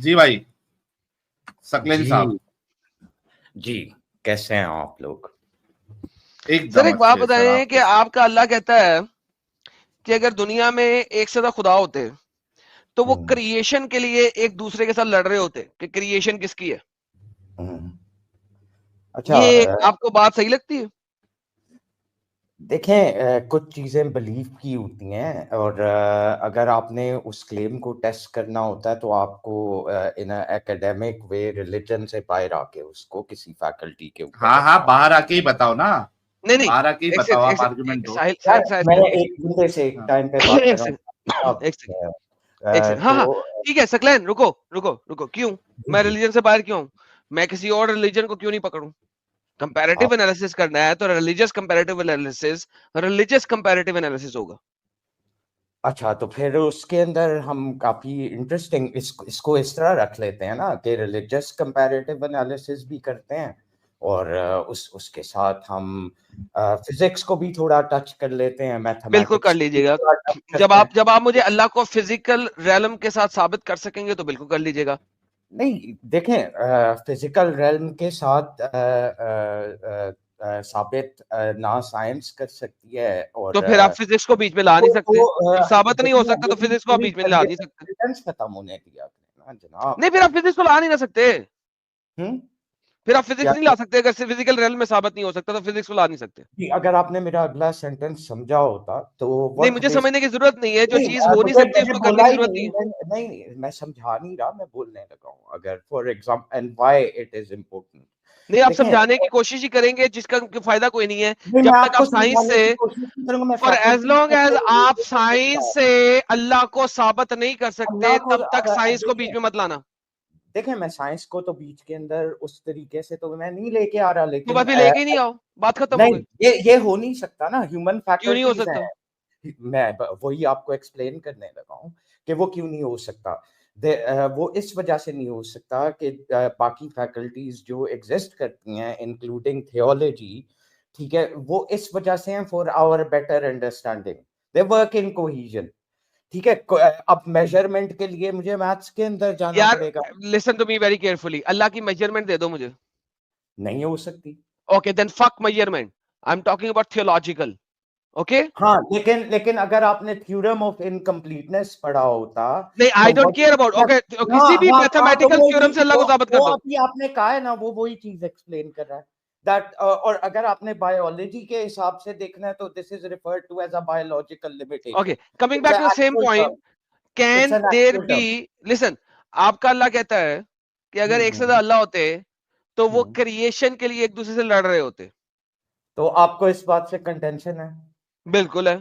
जी भाई, सकलेन जी साहब जी, कैसे हैं आप लोग? सर एकदम एक बात अच्छे सर। बताएं आप कि कैसे? आपका अल्लाह कहता है कि अगर दुनिया में एक से ज्यादा खुदा होते तो वो क्रिएशन के लिए एक दूसरे के साथ लड़ रहे होते कि क्रिएशन किसकी है। अच्छा, ये आपको बात सही लगती है? देखें, कुछ चीज़ें बिलीव की होती हैं और अगर आपने उस क्लेम को टेस्ट करना होता है तो आपको इन एकेडमिक वे रिलीजन से बाहर आके उसको किसी फैकल्टी के ऊपर हाँ हाँ, रखना। बाहर आके ही बताओ ना, नहीं नहीं, बाहर आके ही एक बताओ, सेकंड आप आर्गुमेंट दो। साहिल यार, साहिल मैं साहिल एक बंदे से एक हाँ। टाइम पे बात कर एक रहा सेकंड हूँ अब। एक सेकंड एक सेकंड हाँ हाँ ठीक है सकलैन, रुको रुको रुको, क्यों मैं रिलीजन से बाहर क्यों हूं? मैं किसी और रिलीजन को क्यों नहीं पकड़ूं? कंपैरेटिव एनालिसिस करना है तो रिलीजियस कंपैरेटिव एनालिसिस होगा। अच्छा, तो फिर उसके अंदर हम काफी इंटरेस्टिंग इसको इस तरह रख लेते हैं ना कि रिलीजियस कंपैरेटिव एनालिसिस भी करते हैं और उसके साथ हम फिजिक्स को भी थोड़ा टच कर लेते हैं, बिल्कुल कर मैथमेटिक्स को भी लीजिएगा। थोड़ा टच करते हैं। जब आप मुझे अल्लाह को फिजिकल रेलम के साथ साबित कर सकेंगे तो बिल्कुल कर लीजिएगा। नहीं, देखें, फिजिकल रेल्म के साथ साबित ना साइंस कर सकती है और तो फिर आप फिजिक्स को बीच में ला नहीं सकते, जब साबित नहीं हो देखिए, सकता तो अभी फिजिक्स को आप पूरी बीच में ला नहीं सकते। सेंटेंस खत्म होने दिया करें ना जनाब। नहीं फिर आप फिजिक्स को ला नहीं ना सकते, हम्म फिर आप क्या? फिजिक्स नहीं ला सकते। अगर फिजिकल रेलम में साबित नहीं हो सकता तो फिजिक्स को ला नहीं सकते। कि अगर आपने मेरा अगला सेंटेंस समझा होता तो नहीं वर्क मुझे बेस्ड। समझने की जरूरत नहीं है, जो नहीं, चीज हो नहीं मुझे सकती मुझे उसको करने बोला की ही जरूरत नहीं, नहीं है। नहीं, मैं समझा नहीं रहा, मैं बोलने लगा हूँ। अगर for example and why it is important. नहीं आप देखें, समझाने की कोशिश ही करेंगे जिसका फायदा कोई नहीं है। नहीं, जब मैं तक आप आपको साइंस समझाने से, की कोशिश नहीं करूंगा, मैं for as faculty long as आप साइंस से अल्लाह को साबित नहीं कर सकते अल्लाह को तब तक साइंस को बीच देखिए, में मत लाना। देखें, मैं साइंस को तो बीच के अंदर उस तरीके से तो मैं नहीं लेके आ रहा, तो लेकिन बस फिर लेके ही नहीं आओ, बात खत्म हो नहीं, गई। ये हो नहीं सकता ना, ह्यूमन क्यों नहीं हो फैकल्टीज सकता? हैं। वही आपको एक्सप्लेन करने लगा हूँ कि वो क्यों नहीं हो सकता। वो इस वजह से नहीं हो सकता कि बाकी फैकल्टीज जो एग्जिस्ट करती हैं इंक्लूडिंग थियोलॉजी, ठीक है, वो इस वजह से हैं for our better understanding, they work in cohesion. ठीक है, अब मेजरमेंट के लिए मुझे मैथ्स के अंदर जाना यार पड़ेगा। Listen to me very carefully, Allah की मेजरमेंट दे दो मुझे। नहीं हो सकती। Okay then fuck measurement, I am talking about theological. Okay हाँ, लेकिन लेकिन अगर आपने थ्योरम ऑफ इनकम्प्लीटनेस पढ़ा होता नहीं आई तो डोंट केयर अबाउट, ओके किसी भी तो मैथमेटिकल थ्योरम से अल्लाह को साबित कर वो दो। अभी आपने कहा है ना, वो वही चीज एक्सप्लेन कर रहा है दैट। और अगर आपने बायोलॉजी के हिसाब से देखना है तो this is referred to as a biological limitation. Okay coming it's back an to the same actual point, term. It's can an there actual be, term. Listen, आपका अल्लाह कहता है कि अगर एक से ज्यादा अल्लाह होते तो वो हम्म। क्रिएशन के लिए एक दूसरे से लड़ रहे होते। तो आपको इस बात से कंटेंशन है? बिल्कुल है।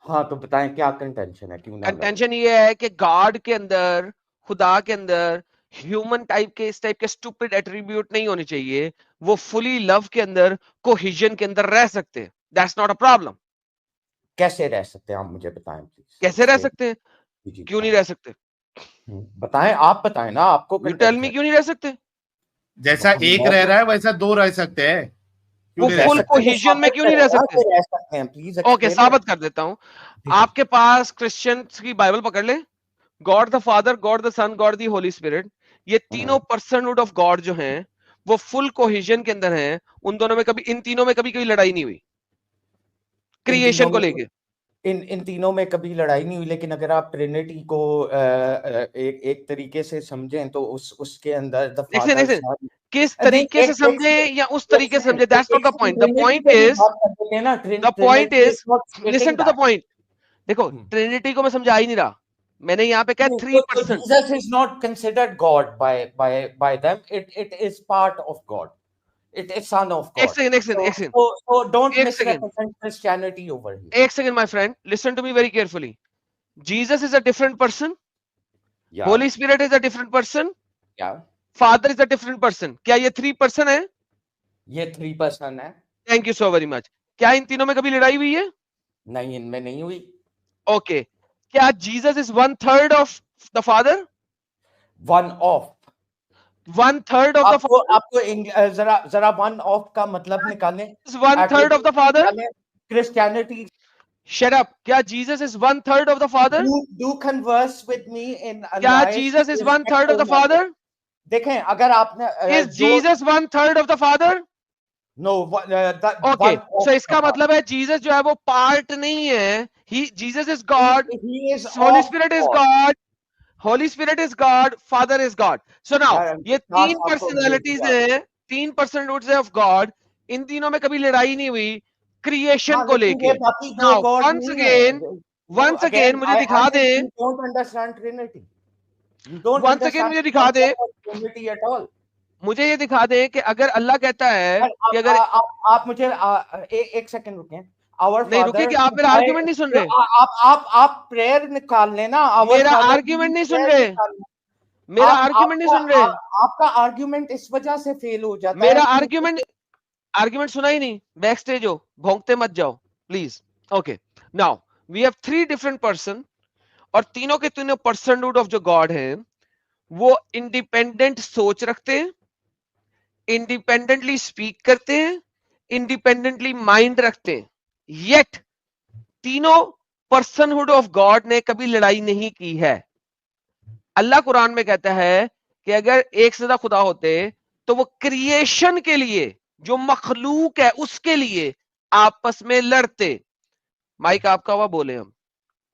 हाँ, तो बताएं क्या कंटेंशन है, क्यों ना लड़ रहे? कंटेंशन ये है कि गॉड के अंदर, खुदा के अंदर ह्यूमन टाइप के, इस टाइप के स्टूपिड एट्रीब्यूट नहीं होने चाहिए। वो फुली लव के अंदर, कोहिजन के अंदर रह सकते हैं, दैट्स नॉट अ प्रॉब्लम। कैसे रह सकते हैं आप मुझे बताएं प्लीज, कैसे रह एक्सप्लेन। सकते हैं? जी क्यों नहीं बताएं। रह सकते? बताएं, आप बताएं ना, आपको यू टेल मी कंटेंशन। क्यों नहीं रह सकते? जैसा एक मैं रह तो रहा है वैसा दो रह सकते हैं, क्यों वो नहीं रह रह फुल सकते सकते? हैं तो कोहिजन में साबित क्यों नहीं करें रह ना सकते? कि रह सकते हैं, प्लीज ओके एक्सप्लेन इट। साबित कर देता हूं। आपके पास क्रिश्चियंस की बाइबल पकड़ ले, God the Father, God the Son, God the Holy Spirit, ये तीनों पर्सनहुड ऑफ गॉड जो हैं वो फुल कोहिजन के अंदर हैं। उन दोनों में कभी, इन तीनों में कभी कोई लड़ाई नहीं हुई इन क्रिएशन तीनों को में लेके। इन तीनों में कभी लड़ाई नहीं हुई, लेकिन अगर आप ट्रिनिटी को एक एक तरीके से समझें तो उसके अंदर द नेक्स्ट फादर नेक्स्ट सन। किस नहीं, तरीके से एक एक समझे या उस तरीके से समझे, that's not the point. The Trinity point पे भी इज, बात कर देते हैं ना, the point Trinity is is, not listen stating to the that. Point. देखो ट्रिनिटी को मैं समझा ही नहीं रहा, मैंने यहाँ पे कहा थ्री तो person. Jesus is not considered God by them, it is part of God, it is son of एक God. सेकंड एक सेकंड So, एक सेकंड so don't एक second misrepresent Christianity over here. एक second my friend, listen to me very carefully. Jesus is a different person, Yeah, Holy Spirit is a different person, yeah. Father is a different person. क्या ये three person है? ये 3% है। Thank you so very much. क्या इन तीनों में कभी लड़ाई हुई है? नहीं, इनमें नहीं हुई। ओके क्या Jesus is one third of the father? One of, one third of the आपको आपको जरा जरा वन ऑफ का मतलब निकालें, one third of the attribute father? निकालें, क्रिश्चियनिटी। Shut up. क्या Jesus is 1/3 of the Father? Do converse with me in a क्या nice, Jesus is 1/3 of the respectful manner. Father? देखें, अगर आपने Is Jesus 1/3 of the Father? no that Okay. one of So इसका the मतलब है Jesus जो है वो part नहीं है. Jesus is God. he is Holy of Spirit is God. God. Holy Spirit is God. Father is God. So now यार, ये खास तीन आपको personalities अंग्रेजी आती हैं, 3% roots है of God. इन तीनों में कभी लड़ाई नहीं हुई है। क्रिएशन को लेकिन ये लेके. बाकी दो Now गॉड once नहीं again, है। once again मुझे I दिखा दे. think you don't understand Trinity. You don't Once again understand मुझे the दिखा दे. concept of Trinity at all. मुझे ये दिखा दे कि अगर अल्लाह कहता है कि अगर आप मुझे एक सेकंड रुकें। Our नहीं रुकिए Father, कि आप मेरा आर्ग्यूमेंट नहीं सुन रहे. आप प्रेयर निकाल लेना। Our मेरा Father आर्ग्यूमेंट नहीं सुन prayer रहे. निकालना। मेरा आर्ग्यूमेंट नहीं सुन रहे. आपका आर्ग्यूमेंट इस वजह से फेल हो जाता मेरा है आर्ग्यूमेंट सुना ही नहीं. बैक स्टेज हो, भौंकते मत जाओ please. Okay, now we have 3 different person और तीनों के तीनों पर्सन रूट ऑफ जो गॉड है वो इंडिपेंडेंट सोच रखते हैं, इंडिपेंडेंटली स्पीक करते हैं, इंडिपेंडेंटली माइंड रखते हैं. येट तीनों पर्सनहुड ऑफ गॉड ने कभी लड़ाई नहीं की है. अल्लाह कुरान में कहता है कि अगर एक से ज्यादा खुदा होते तो वो क्रिएशन के लिए जो मखलूक है उसके लिए आपस में लड़ते. माइक आपका हुआ, बोले हम.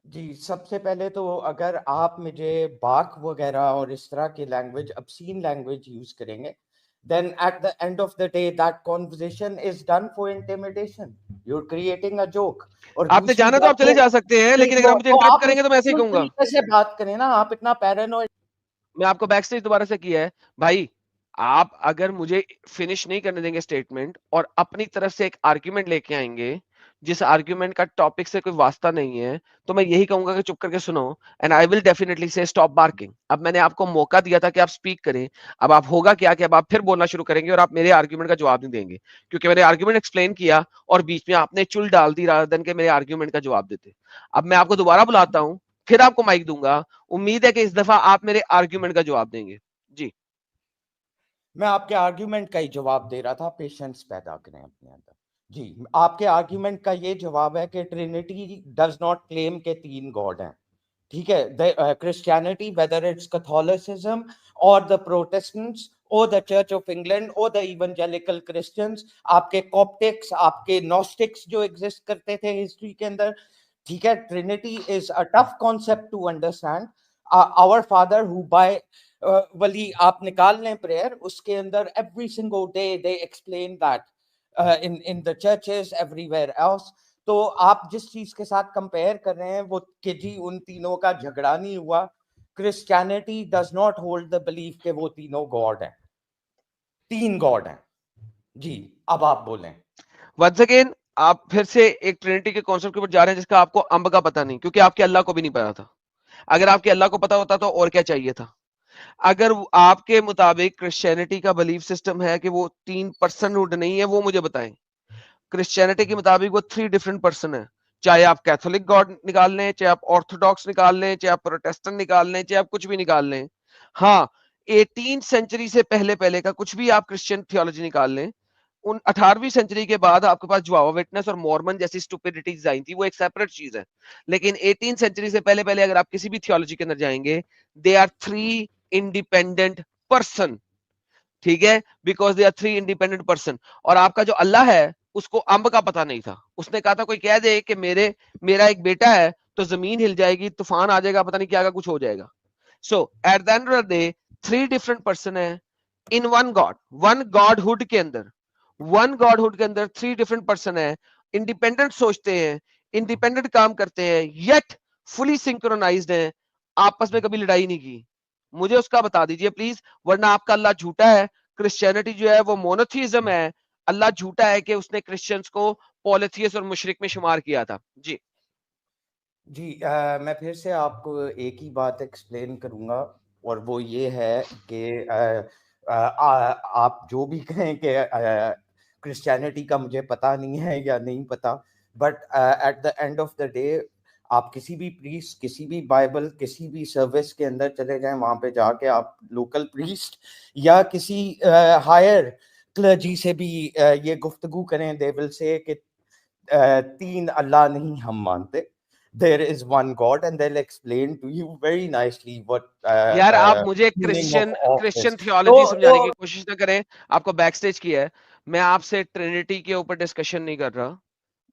जी। सबसे पहले तो अगर आप मुझे बाक वगैरह और इस तरह की लैंग्वेज, obscene लैंग्वेज यूज करेंगे, then at the end of the day that conversation is done for intimidation. You're creating a joke. और आपने जाना तो आप चले जा सकते हैं, लेकिन अगर मुझे इंटरप्ट करेंगे तो मैं ऐसे ही कहूंगा. तरीके से बात करें ना, आप इतना पैरानोइड. मैं आपको बैक स्टेज दोबारा से किया है भाई. आप अगर मुझे फिनिश नहीं करने देंगे स्टेटमेंट और अपनी तरफ से एक आर्ग्यूमेंट लेके आएंगे जिस आर्ग्यूमेंट का टॉपिक से कोई वास्ता नहीं है, तो मैं यही कहूंगा कि चुप करके सुनो. एंड आई विल डेफिनेटली से स्टॉप बार्किंग. अब मैंने आपको मौका दिया था कि आप स्पीक करें. अब आप होगा क्या कि अब आप फिर बोलना शुरू करेंगे और आप मेरे आर्ग्यूमेंट का जवाब नहीं देंगे, क्योंकि मैंने आर्ग्यूमेंट एक्सप्लेन किया और बीच में आपने चुल डाल दी रादर देन के मेरे आर्ग्यूमेंट का जवाब देते. अब मैं आपको दोबारा बुलाता हूं, फिर आपको माइक दूंगा. उम्मीद है कि इस दफा आप मेरे आर्ग्यूमेंट का जवाब देंगे. जी, मैं आपके आर्ग्यूमेंट का ही जवाब दे रहा था, पेशेंस पैदा करें अपने अंदर. जी, आपके आर्ग्यूमेंट का ये जवाब है कि ट्रिनिटी डज नॉट क्लेम के 3 गॉड हैं. ठीक है. क्रिश्चियनिटी, वेदर इट्स कैथोलिसिज्म और द प्रोटेस्टेंट्स और द चर्च ऑफ इंग्लैंड और द इवेंजेलिकल क्रिश्चियंस, आपके कॉप्टिक्स, आपके नॉस्टिक्स जो एग्जिस्ट करते थे हिस्ट्री के अंदर. ठीक है. Trinity is a tough concept to understand. Our father who by वली आप निकाल लें प्रेयर, उसके अंदर every single day they explain that in the churches everywhere else. तो आप जिस चीज के साथ कंपेयर कर रहे हैं वो कि जी उन तीनों का झगड़ा नहीं हुआ. Christianity does not hold the belief कि वो तीनों गॉड हैं, 3 गॉड हैं. जी, अब आप बोलें. वंस अगेन आप फिर से एक ट्रिनिटी के कॉन्सेप्ट के ऊपर जा रहे हैं जिसका आपको अंब का पता नहीं, क्योंकि आपके अल्लाह को भी नहीं पता था. अगर आपके अल्लाह को पता होता तो और क्या चाहिए था. अगर आपके मुताबिक क्रिश्चियनिटी का बिलीफ सिस्टम है कि वो 3 पर्सन रूट नहीं है, वो मुझे बताएं. क्रिश्चियनिटी के मुताबिक वो 3 डिफरेंट पर्सन है. चाहे आप कैथोलिक गॉड निकाल लें, चाहे आप ऑर्थोडॉक्स निकाल लें, चाहे आप प्रोटेस्टेंट निकाल लें, चाहे आप कुछ भी निकाल लें. हाँ, 18 सेंचुरी से पहले पहले का कुछ भी आप क्रिश्चियन थियोलॉजी निकाल लें, उन 18वीं सेंचुरी के बाद आपके पास जुआवा विटनेस और मॉर्मन जैसी स्टुपिडिटीज आई थी, वो एक सेपरेट चीज है. लेकिन 18 सेंचुरी से पहले पहले अगर आप किसी भी थियोलॉजी के अंदर जाएंगे, दे आर 3 इंडिपेंडेंट पर्सन. ठीक है, because they are 3 independent person. और आपका जो अल्लाह है उसको अंब का पता नहीं था. उसने कहा था कोई कह दे कि मेरा एक बेटा है तो जमीन हिल जाएगी, तूफान आ जाएगा, पता नहीं क्या कुछ हो जाएगा. So at the end of the day 3 different person है in one God. One godhood के अंदर 3 डिफरेंट पर्सन है. इंडिपेंडेंट सोचते हैं, इंडिपेंडेंट काम करते हैं, येट फुली सिंक्रोनाइज्ड है. आपस में कभी लड़ाई नहीं की. मुझे उसका बता दीजिए प्लीज, वरना आपका अल्लाह झूठा है. क्रिश्चियनिटी जो है वो मोनोथीइज्म है. अल्लाह झूठा है कि उसने क्रिश्चियंस को पॉलिथियस और मुशरिक में शुमार किया था. जी जी, मैं फिर से आपको एक ही बात एक्सप्लेन करूंगा और वो ये है कि आप जो भी कहें कि क्रिश्चियनिटी का मुझे पता नहीं है या नहीं पता, but at the end of the day आप किसी भी प्रीस्ट, किसी भी बाइबल, किसी भी सर्विस के अंदर चले जाएं, वहां पे जाके आप लोकल प्रीस्ट या किसी हायर क्लर्जी से भी ये गुफ्तगू करें, दे विल से कि तीन अल्लाह नहीं हम मानते, there is one God, and they'll explain to you very nicely what यार आप मुझे meaning of all Christian this. Theology समझाने की तो कोशिश ना करें, आपको बैक स्टेज किया है, मैं आपसे ट्रिनिटी के ऊपर डिस्कशन नहीं कर रहा,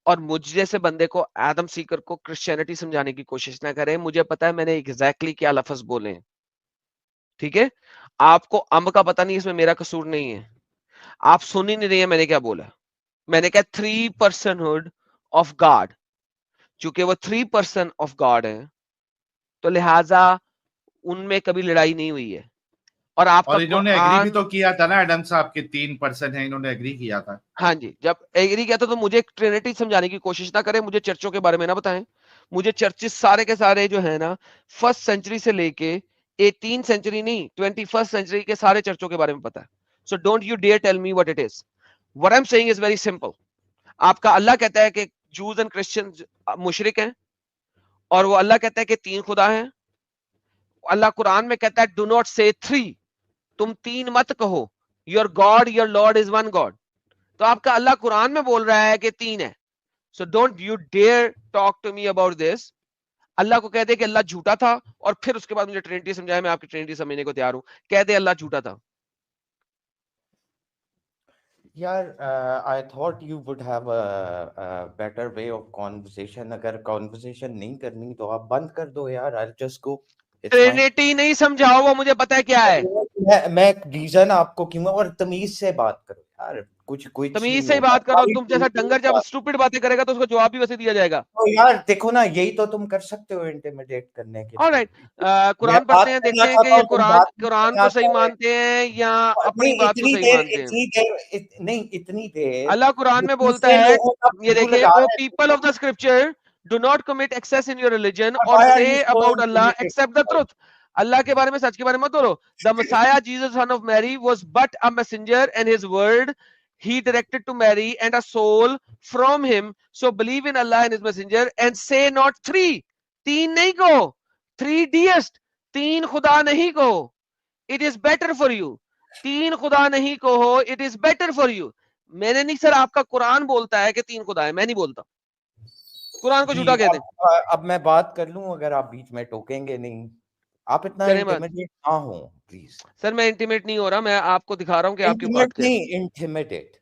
और मुझ जैसे बंदे को, एडम सीकर को क्रिश्चियनिटी समझाने की कोशिश ना करें। मुझे पता है मैंने एग्जैक्टली क्या लफ्ज बोले हैं, ठीक है? आपको अम्ब का पता नहीं, इसमें मेरा कसूर नहीं है, आप सुन ही नहीं रही है मैंने क्या बोला। मैंने कहा 3% ऑफ गॉड, चूंकि वो 3% ऑफ गॉड है, तो लिहाजा उनमें कभी लड़ाई नहीं हुई है। और आपका और इन्होंने एग्री भी कुरान, तो किया था ना एडम साहब के 3% है, इन्होंने एग्री किया था। हाँ जी, जब एग्री किया था तो मुझे ट्रिनिटी समझाने की कोशिश ना करें, मुझे चर्चों के बारे में ना बताएं। मुझे चर्चेस सारे के सारे जो है ना, 1st सेंचुरी से लेके 18 सेंचुरी नहीं, 21st सेंचुरी के सारे चर्चों के बारे में पता है। So don't you dare tell me what it is. What I am saying is very simple. आपका अल्लाह कहता है कि जूज एंड क्रिश्चियन मुशरिक हैं, और वो अल्लाह कहता है कि 3 खुदा हैं। अल्लाह कुरान में कहता है डू नॉट से 3, तुम 3 मत कहो, your God your Lord is one God. तो आपका अल्लाह कुरान में बोल रहा है कि 3 है। So don't you dare talk to me about this. Allah को कह दे कि अल्लाह झूठा था, और फिर उसके बाद मुझे ट्रिनिटी समझाए, मैं आपकी ट्रिनिटी समझने को तैयार हूं। कह दे अल्लाह झूठा था। यार I thought you would have a better way of conversation. अगर conversation नहीं करनी तो आप बंद कर दो यार, I'll just go. It's fine. Trinity नहीं समझाओ, वो मुझे पता है क्या है। मैं रीजन आपको क्यों, और तमीज से बात करो यार, कुछ तमीज से ही बात करो। तुम जैसा डंगर जब स्टूपिड बातें करेगा तो उसको जवाब भी वैसे दिया जाएगा। तो यार देखो ना, यही तो तुम कर सकते हो इंटिमिडेट करने के लिए। ऑलराइट, कुरान पढ़ते हैं, देखते हैं कि ये कुरान को सही मानते हैं या अपनी बात को सही मानते हैं। इतनी देर अल्लाह कुरान में बोलता है, ये देखिए, O people of the scripture do not commit excess in your religion or say about Allah except the truth. Allah के बारे में, सच के बारे में मत बोलो। The Messiah Jesus son of Mary was but a messenger and his word he directed to Mary and a soul from him, so believe in Allah and his messenger and say not 3, 3 नहीं कहो, 3 deist, 3 खुदा नहीं कहो, it is better for you, 3 खुदा नहीं कहो, it is better for you। मैंने नहीं सर, आपका कुरान बोलता है कि 3 खुदा है, मैं नहीं बोलता। कुरान को झूठा कह दें। अब मैं बात कर लूं, अगर आप बीच में टोकेंगे नहीं। आप इतना इंटिमिडेट ना हो प्लीज। सर मैं इंटिमेट नहीं हो रहा, मैं आपको दिखा रहा हूं कि आप क्यों काटते हैं। इंटिमिडेट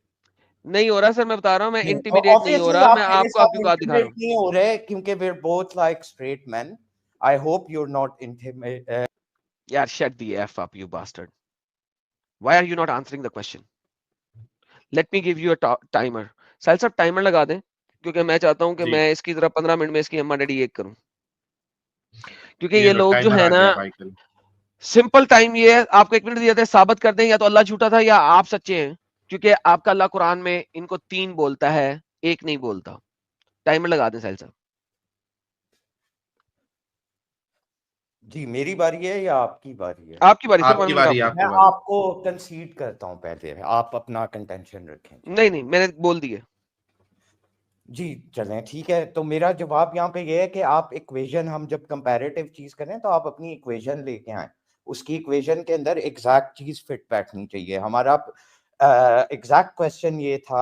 नहीं हो रहा सर, मैं बता रहा हूं, मैं इंटिमिडेट नहीं हो रहा, मैं आपको आपकी बात दिखा रहा हूं। नहीं हो रहे क्योंकि we're both like straight men. I hope you're not intimate. यार shut the f up you bastard. Why are you not answering the question? Let me give you a timer. साल साहब टाइमर लगा दें, क्योंकि मैं चाहता हूं कि मैं इसकी जरा 15 मिनट में इसकी अम्मा डैडी एक करूं, क्योंकि ये लोग जो है ना, सिंपल टाइम ये है, आपको 1 मिनट दिया था, साबित कर दें या तो अल्लाह झूठा था या आप सच्चे हैं, क्योंकि आपका अल्लाह कुरान में इनको 3 बोलता है, 1 नहीं बोलता। टाइमर लगा दें साहिल साहब। जी मेरी बारी है या आपकी बारी है? आपकी बारी सर। आपकी बारी, मैं आपको कंसीड करता हूं, पहले आप अपना कंटेंशन रखें। नहीं नहीं, मैंने बोल दिया जी चलें, ठीक है। तो मेरा जवाब यहाँ पे ये है कि आप इक्वेशन, हम जब कंपैरेटिव चीज करें तो आप अपनी इक्वेशन लेके आए, उसकी इक्वेशन के अंदर एग्जैक्ट चीज फिट बैठनी चाहिए। हमारा एग्जैक्ट क्वेश्चन ये था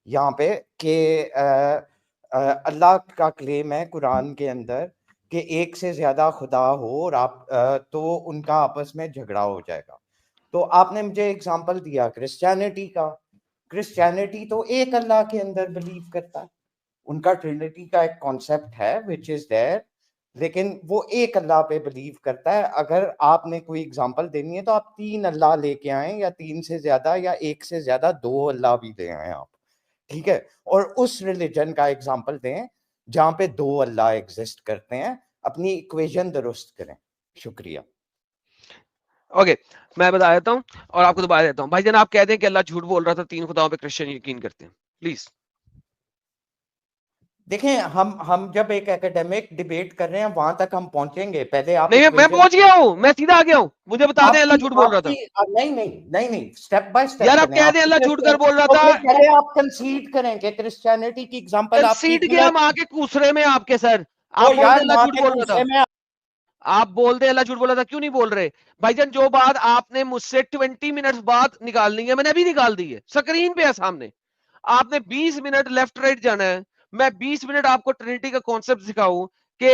यहाँ पे कि अल्लाह का क्लेम है कुरान के अंदर कि एक से ज्यादा खुदा हो और आप तो उनका आपस में झगड़ा हो जाएगा। तो आपने मुझे एग्जांपल दिया क्रिश्चियनिटी का। क्रिश्चियनिटी तो एक अल्लाह के अंदर बिलीव करता है, उनका ट्रिनिटी का एक कॉन्सेप्ट है विच इज देयर, लेकिन वो एक अल्लाह पे बिलीव करता है। अगर आपने कोई एग्जांपल देनी है तो आप 3 अल्लाह लेके आए, या 3 से ज्यादा, या 1 से ज्यादा 2 अल्लाह भी ले आए आप, ठीक है। और उस रिलीजन का एग्जांपल दें जहां पे 2 अल्लाह एग्जिस्ट करते हैं, अपनी इक्वेशन दुरुस्त करें। शुक्रिया। ओके, मैं बता देता हूं और आपको दोबारा देता हूं। भाईजान आप कह दें कि अल्लाह झूठ बोल रहा था, 3 खुदाओं पे क्रिश्चियन यकीन करते हैं, प्लीज। देखें, हम जब एक एकेडमिक डिबेट कर रहे हैं वहां तक हम पहुंचेंगे, पहले आप नहीं, मैं पहुंच गया हूं, मैं सीधा आ गया हूं। मुझे बता दें अल्लाह झूठ बोल रहा था। नहीं, स्टेप बाय स्टेप। यार आप कह दें अल्लाह झूठ कर बोल रहा था, पहले आप कंसीड करें कि क्रिश्चियनिटी की एग्जांपल आपकी सीट गया हम आके कूसरे में आपके सर। आप बोल दे अल्लाह झूठ बोल रहा था, आप बोल दे अल्लाह झूठ बोल रहा था, क्यों नहीं बोल रहे भाईजान? जो बात आपने मुझसे 20 मिनट बाद निकालनी है, मैंने अभी निकाल दी है, स्क्रीन पे है सामने। आपने 20 मिनट लेफ्ट राइट जाना है, मैं 20 मिनट आपको ट्रिनिटी का कॉन्सेप्ट सिखाऊं कि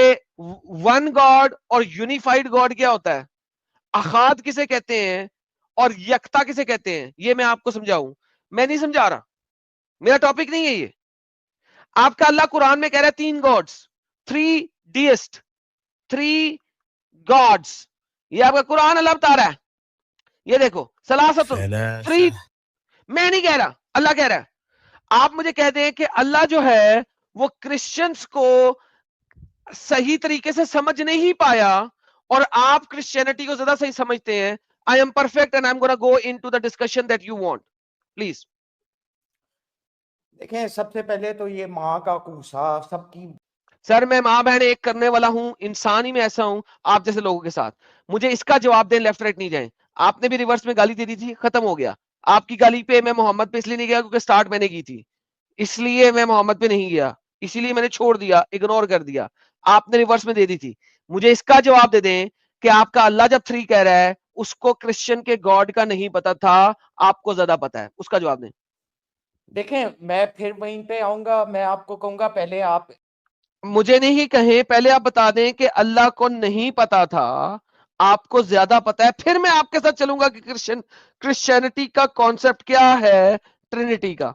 वन गॉड और यूनिफाइड गॉड क्या होता है, अखाद किसे कहते हैं और यकता किसे कहते हैं, ये मैं आपको समझाऊं। मैं नहीं समझा रहा, मेरा टॉपिक नहीं है ये। आपका अल्लाह कुरान में कह रहा है 3 गॉड्स, 3 डीइस्ट, 3 गॉड्स, ये आपका कुरान अल्लाह बता रहा है। ये देखो सलासतुन 3, मैं नहीं कह रहा, अल्लाह कह रहा है। आप मुझे कह दें कि अल्लाह जो है वो क्रिश्चियंस को सही तरीके से समझ नहीं पाया और आप क्रिश्चियनिटी को ज्यादा सही समझते हैं। I am perfect and I am gonna go into the discussion that you want, please. देखें, सबसे पहले तो ये माँ का कूसा सबकी। सर मैं माँ बहन एक करने वाला हूं, इंसान ही मैं ऐसा हूं आप जैसे लोगों के साथ। मुझे इसका जवाब दें, लेफ्ट राइट नहीं जाए। आपने भी रिवर्स में गाली दे दी थी, खत्म हो गया। आपकी गाली पे मैं मोहम्मद पे इसलिए नहीं गया क्योंकि स्टार्ट मैंने की थी, इसलिए मैं मोहम्मद पे नहीं गया, इसीलिए मैंने छोड़ दिया, इग्नोर कर दिया। आपने रिवर्स में दे दी थी। मुझे इसका जवाब दे दें कि आपका अल्लाह जब 3 कह रहा है उसको क्रिश्चियन के गॉड का नहीं पता था, आपको ज्यादा पता है, उसका जवाब दें। देखें, मैं फिर वहीं पे आऊंगा, मैं आपको कहूंगा पहले आप मुझे नहीं कहें, पहले आप बता दें कि अल्लाह को नहीं पता था, आपको ज्यादा पता है, फिर मैं आपके साथ चलूंगा कि क्रिश्चियनिटी का कॉन्सेप्ट क्या है, ट्रिनिटी का।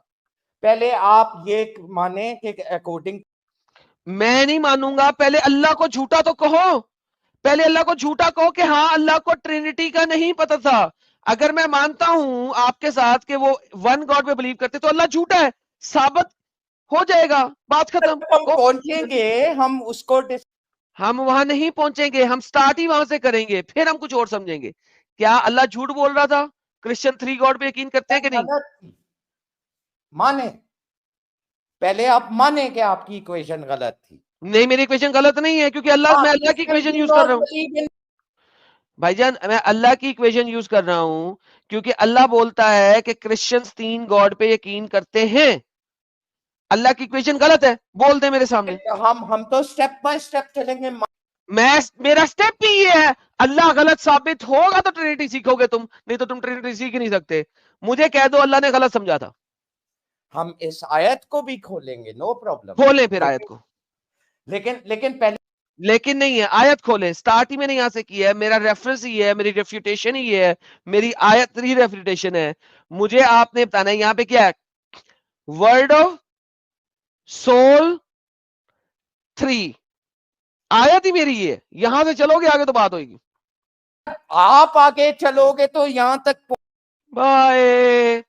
पहले आप ये माने कि अकॉर्डिंग। मैं नहीं मानूंगा, पहले अल्लाह को झूठा तो कहो, पहले अल्लाह को झूठा कहो कि हाँ अल्लाह को ट्रिनिटी का नहीं पता था। अगर मैं मानता हूं आपके साथ कि वो वन गॉड में बिलीव करते तो अल्लाह झूठा है, साबित हो जाएगा, बात खत्म। हम पहुंचेंगे, हम उसको हम वहां नहीं पहुंचेंगे, हम स्टार्ट ही वहां से करेंगे, फिर हम कुछ और समझेंगे। क्या अल्लाह झूठ बोल रहा था? क्रिश्चियन 3 गॉड पे यकीन करते हैं कि नहीं? गलत माने, पहले आप माने कि आपकी इक्वेशन गलत थी। नहीं, मेरी इक्वेशन गलत नहीं है क्योंकि अल्लाह, मैं अल्लाह की इक्वेशन यूज कर रहा हूं भाईजान, मैं अल्लाह की इक्वेशन यूज कर रहा हूं क्योंकि अल्लाह बोलता है कि क्रिश्चियंस 3 गॉड पे यकीन करते हैं। अल्लाह की इक्वेशन गलत है, बोल दे मेरे सामने। हम तो स्टेप बाय स्टेप चलेंगे। मैं, मेरा स्टेप भी ये है, अल्लाह गलत साबित होगा तो ट्रिनिटी सीखोगे तुम, नहीं तो तुम ट्रिनिटी सीख ही नहीं सकते। मुझे कह दो अल्लाह ने गलत समझा था, हम इस आयत को भी खोलेंगे, नो प्रॉब्लम, खोलें फिर आयत को। लेकिन पहले, लेकिन नहीं है, आयत खोलें। स्टार्ट ही मैंने यहां से किया है, मेरा रेफरेंस ही है, मेरी रेफ्यूटेशन ही है, मेरी आयत ही रेफ्यूटेशन है। मुझे आपने बताना है यहां पे क्या है, वर्ड ऑफ सोल 3, आयत ही मेरी है। यहां से चलोगे आगे तो बात होगी। आप आगे चलोगे तो यहां तक बाय।